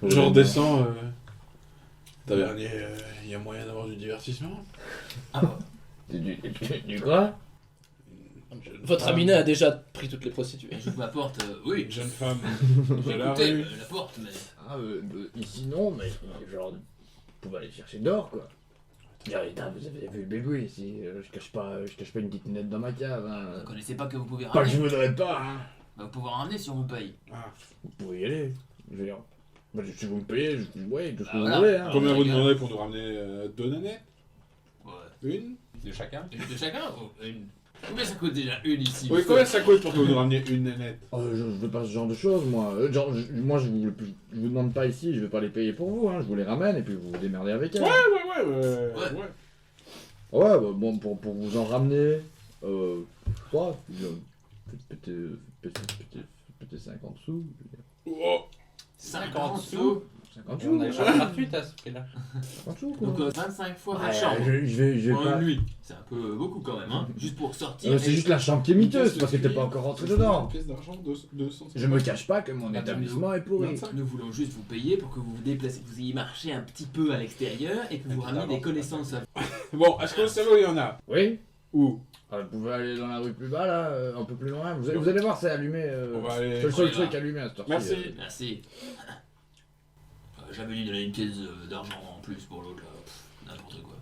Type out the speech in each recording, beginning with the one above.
Je redescends. Tavernier, il y a moyen d'avoir du divertissement? Ah bah. Du quoi? Votre ami a déjà pris toutes les prostituées. J'ouvre ma porte, oui. Jeune femme de la Écoutez, rue. la porte, mais... Ah, ici non, mais genre, vous pouvez aller chercher dehors, quoi. Putain, vous avez vu le bébé ici, je cache pas une petite lunette dans ma cave, hein. Vous connaissez pas que vous pouvez Pas que ramener. je voudrais pas, hein. Bah, vous pouvez ramener si on vous paye. Ah. Vous pouvez y aller, je veux dire. Bah, si vous me payez, ouais, tout ce que vous Voilà. voulez, hein. Combien vous regarde. demandez pour nous ramener 2 nanettes? Ouais. Une? De chacun. Une de chacun ou une? Combien ça coûte déjà une ici? Oui, combien ça coûte pour que vous nous rameniez une nanette? Je veux pas ce genre de choses, moi. Moi, je vous demande pas ici, je vais pas les payer pour vous, hein. Je vous les ramène et puis vous vous démerdez avec elles. Ouais. Ouais, bah, bon, pour vous en ramener, quoi, péter 50 sous, je veux dire. Oh. 50 sous. 50 On a sous, les chambres gratuites à ce prix-là. 50 sous, quoi. Donc 25 fois Ouais, votre chambre. je vais Pour pas... une nuit. C'est un peu beaucoup quand même, hein. Juste pour sortir. C'est juste la chambre qui est miteuse, parce que t'es pas encore rentré dedans. Une pièce d'argent, 200. Je me cache pas que mon établissement est pourri. 25. Nous voulons juste vous payer pour que vous vous déplacez, que vous ayez marché un petit peu à l'extérieur et que vous rameniez des connaissances à Bon, est-ce que vous savez où il y en a? Oui. Où? Vous pouvez aller dans la rue plus bas, là, un peu plus loin. Vous allez voir, c'est allumé. On va aller. C'est le seul Ouais, là. truc allumé à cette heure-ci. Merci. Merci. J'avais dit de donner une pièce d'argent en plus pour l'autre là. N'importe quoi.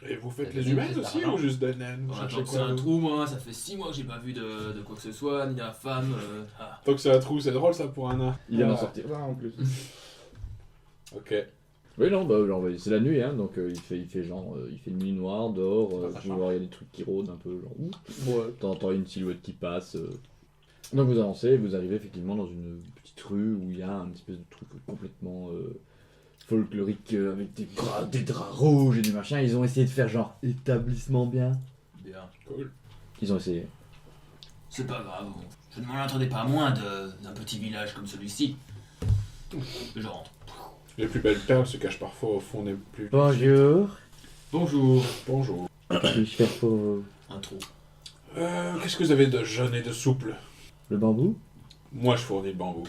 Et vous faites T'as les donné humaines une pièce aussi d'argent. ou juste des naines? Vous Bon, cherchez attends, c'est quoi, un vous? trou, moi. Ça fait 6 mois que j'ai pas vu de quoi que ce soit, ni la femme. Ah. Tant que c'est un trou, c'est drôle ça pour un nain. Il vient d'en Ah, sortir là en plus. Ok. Oui, non, bah, genre, c'est la nuit, hein, donc il fait genre, il fait nuit noire dehors, Ça tu vois, il y a des trucs qui rôdent un peu, genre, ouh. Ouais. T'entends une silhouette qui passe. Donc vous avancez, vous arrivez effectivement dans une petite rue où il y a un espèce de truc complètement folklorique avec des draps rouges et des machins. Ils ont essayé de faire genre établissement bien. Bien. Cool. Ils ont essayé. C'est pas grave. Je ne m'en attendais pas moins d'un petit village comme celui-ci. Genre. Les plus belles perles se cachent parfois au fond des plus. Bonjour. Bonjour. Bonjour. Que puis-je faire pour Un trou. Qu'est-ce que vous avez de jeune et de souple? le bambou? Moi, je fournis le bambou.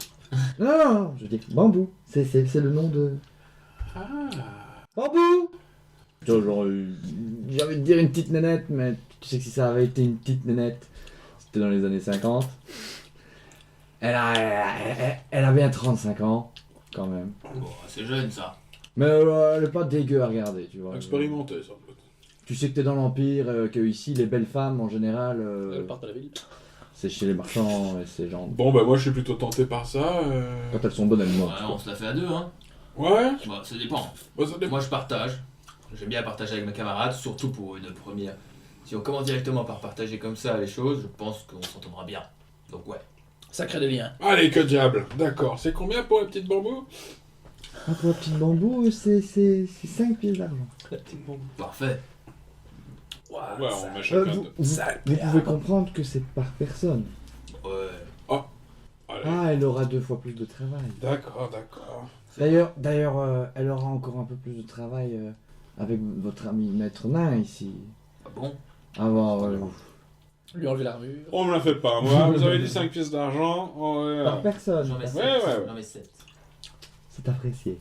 Non, je dis bambou. C'est le nom de... Ah. Bambou! Genre, j'ai envie de dire une petite nénette, mais tu sais que si ça avait été une petite nénette, c'était dans les années 50. Elle a bien 35 ans, quand même. Bon, c'est jeune ça. Mais elle est pas dégueu à regarder, tu vois. Expérimenté, sans doute. Tu sais que t'es dans l'Empire, que ici, les belles femmes, en général, Elles partent à la ville. c'est chez les marchands, et c'est genre... Bon, bah, moi, je suis plutôt tenté par ça. Quand elles sont bonnes, elles Ouais, mordent. on se la fait à deux, hein. Ouais. Bah, ça dépend. Bah, ça dépend. Moi, je partage. J'aime bien partager avec mes camarades, surtout pour une première. Si on commence directement par partager comme ça les choses, je pense qu'on s'entendra bien. Donc, ouais. Ça crée des liens. Allez, que diable. D'accord. C'est combien pour la petite bambou? Ah, pour la petite bambou, c'est 5 pièces d'argent. La petite bombe. Parfait. Ouais, on met chacun Vous, deux. vous pouvez comprendre que c'est par personne. Ouais. Allez. Ah, elle aura 2 fois plus de travail. D'accord, d'accord. D'ailleurs, elle aura encore un peu plus de travail avec votre ami Maître Nain ici. Ah bon? Avant, Lui enlever l'armure. On me la fait pas, moi. Vous avez dit 5 pièces d'argent. Oh, ouais. par personne. J'en mets 7. ouais. J'en mets 7. C'est apprécié.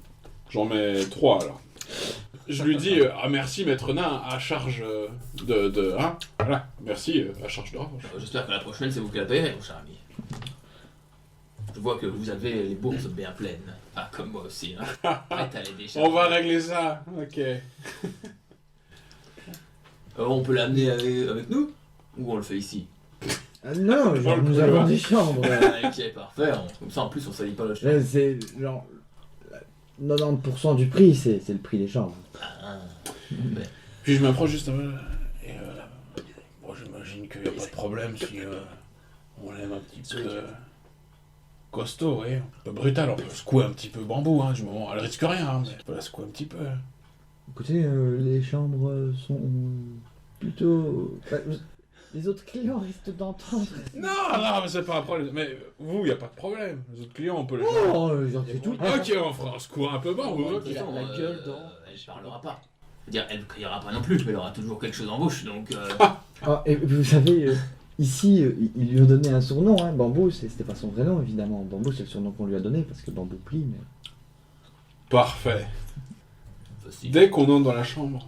J'en mets 3 alors. Je lui dis ah merci maître nain à charge hein voilà merci à charge de revanche. J'espère que la prochaine, c'est vous qui la payerez, mon cher ami. Je vois que vous avez les bourses bien pleines. Ah, comme moi aussi. Hein. Prête à les décharger. On va régler ça. Ok. On peut l'amener avec nous? Ou on le fait ici? Ah, non, genre, le nous plus avons loin. des chambres. Ok, parfait. Comme ça, en plus, on salit pas le champ. Là, c'est genre 90% du prix, c'est le prix des chambres. Ah. Puis je m'approche juste un peu et bon j'imagine qu'il n'y a pas de problème si on l'aime un petit peu costaud, oui. Un peu brutal, on peut secouer un petit peu bambou, hein, du moment elle risque rien, hein, mais on peut la secouer un petit peu. Écoutez, les chambres sont plutôt... les autres clients risquent d'entendre. Non, mais c'est pas un problème. Mais vous, il n'y a pas de problème. Les autres clients, on peut les Oh, j'en sais tout. Ok, on fera un secours un peu bambou. De Ok. toute façon, la gueule dans- elle parlera pas. C'est-à-dire, elle ne criera pas non plus, mais elle aura toujours quelque chose en bouche, donc... Ah, et vous savez, ici, ils lui ont donné un surnom, hein. Bambou, c'était pas son vrai nom, évidemment. Bambou, c'est le surnom qu'on lui a donné, parce que Bambou plie, mais... Parfait. Facile. Dès qu'on entre dans la chambre,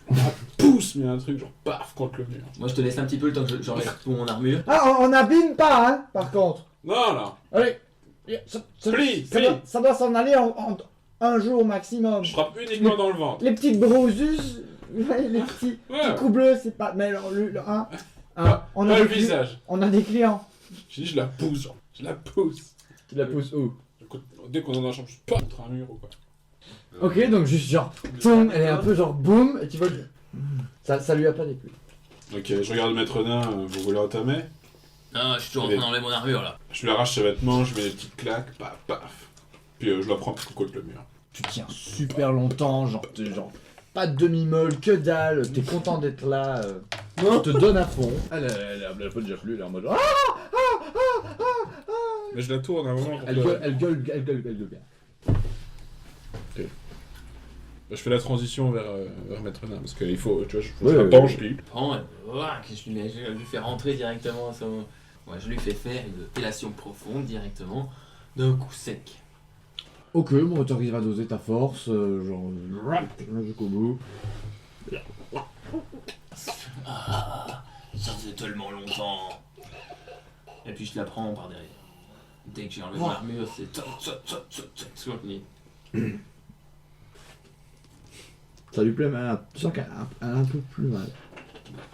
on la pousse, mais un truc genre paf contre le mur. Moi je te laisse un petit peu le temps que j'enlève tout mon armure. Ah, on n'abîme pas, hein, par contre. Non, non. Allez, Plie, ça doit s'en aller en un jour maximum. Je frappe uniquement dans le ventre. Les petites brosus, les petits Ouais. coups bleus, c'est pas... Mais alors, on Pas a le des visage. on a des clients. J'ai dit, je la pousse, genre. Je la pousse. Tu la pousses où? Dès qu'on est dans la chambre, je pars contre un mur ou quoi. Ok, donc juste genre, toum, elle est un peu genre boum, et tu vois, ça lui a pas déplu. Ok, je regarde le maître nain, vous voulez entamer? Non, je suis toujours en train d'enlever mon armure là. Je lui arrache ses vêtements, je mets des petites claques, paf, paf. Puis je la prends contre le mur. Tu tiens super longtemps, genre pas de demi-molle, que dalle, t'es content d'être là, tu te donnes à fond. Elle a pas déjà plus, elle est en mode genre, Mais je la tourne à un moment. elle gueule bien. Je fais la transition vers maître nain, parce qu'il faut, tu vois, je Ouais, l'attends, ouais. je lis. Prends, voilà, que je lui fais rentrer directement son... Ouais, je lui fais faire une fellation profonde directement, d'un coup sec. Ok, bon, tu arrives à doser ta force, genre, jusqu'au bout. Ah, ça faisait tellement longtemps. Et puis je la prends par derrière. Dès que j'ai enlevé mon armure, c'est c'est continue. Ça lui plaît, mais tu sens qu'elle a un peu plus mal.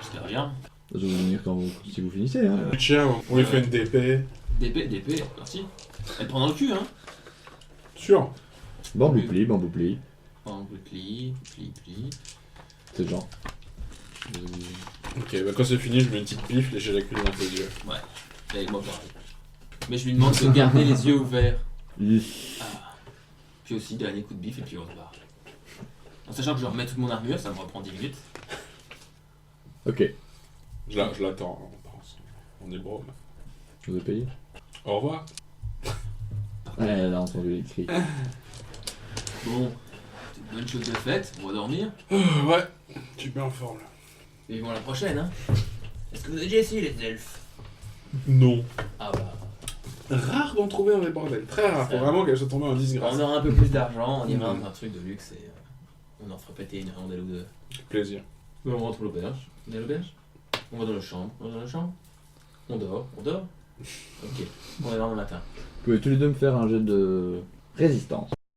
J'espère bien. Ça va venir si vous finissez, hein. Tiens, on lui fait une DP. DP, merci. Elle prend dans le cul, hein. Sûr. Bambou pli. En plie. C'est genre. Ok, bah quand c'est fini, je mets une petite pifle et j'éjacule dans tes yeux. Avec moi pareil. Mais je lui demande de garder les yeux ouverts. Puis aussi, dernier coup de bif et puis on se barre. En sachant que je remets toute mon armure, ça me reprend 10 minutes. Ok, Je l'attends, on est bon. je vous ai payé. Au revoir. Elle a entendu les cris. Bon, c'est une bonne chose de faite, on va dormir. Ouais, tu es bien en forme là. Et bon, la prochaine, hein. Est-ce que vous avez déjà essayé les elfes? Non. Ah bah, Rare d'en trouver dans les bordels, très rare. Faut vraiment qu'elle soit tombée en disgrâce. on aura un peu plus d'argent, on ira dans un truc de luxe et on en fera péter une rondelle ou deux. Plaisir. On rentre à l'auberge. On est à l'auberge? On va dans la chambre. On va dans la chambre? On dort. Ok. On est là le matin. Vous pouvez tous les deux me faire un jet de résistance.